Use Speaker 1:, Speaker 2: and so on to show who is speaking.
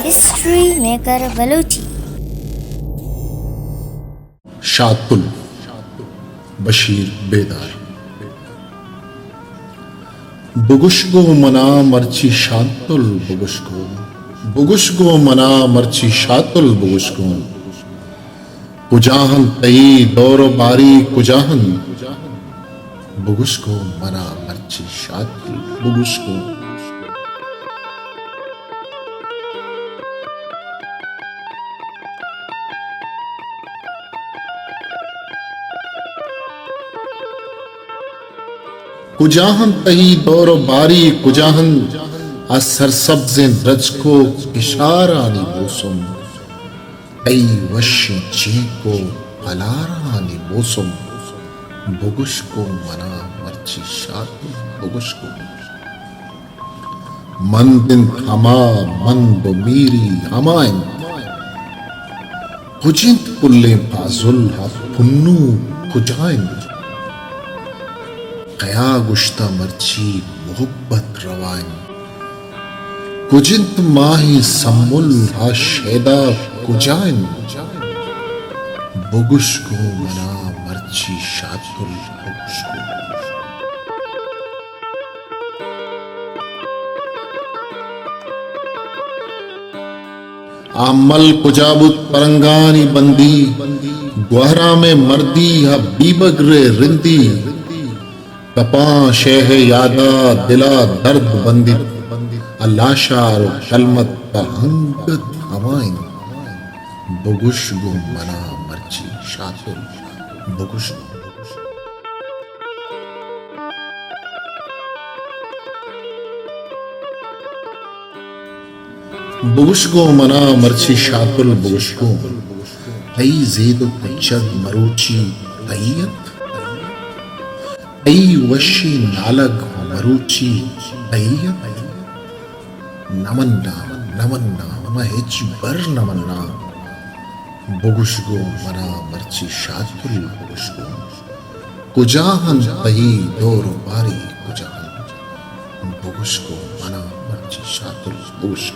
Speaker 1: History maker Balochi.
Speaker 2: शातुल बशीर बेदार बुगुशगो मना मर्ची शातुल बुगुशगो मना मर्ची शातुल बुगुशगो कुजाहन तई दौर बारी कुजाहन बुगुशगो मना मर्ची शातुल बुगुशगो कुजाहन तही दौर बारी कुजाहन असर सब्जें द्रज को इशारानी मौसम कई वशी चे को फलारानी मौसम बुगुश को मना मर्ची शातुल बुगुश को मन दिन थमा मन मीरी हमायन कुजिंत पुल्ले बाजुल हा पुन्नू कुजायन कया गुश्ता मर्ची मोहब्बत रवाइन कुजिंत माही सम्मुल हा शेदा कुजाइन बुगुश को मना मर्ची शातुल बुगुश को आमल कुजाबुत परंगानी बंदी ग्वाहरा में मर्दी हा बीबगरे रिंदी कपा शेह यादा दिला दर्द बंदित अल्लाशार कलमत हंगत हवाइन बुगुश गो मना मर्ची शातुल बुगुश बुगुश गो मना मर्ची शातुल बुगुश गो तई जेदो कुचद मरूची तैयत तई वशी नालग मरूची तैयत नमन्ना नमन्ना महेच बर नमन्ना बुगुश गो मना मर्ची शातुल बुगुश गो कुजाहन तही दौर बारी कुजाहन बुगुश गो मना मर्ची शातुल बुगुश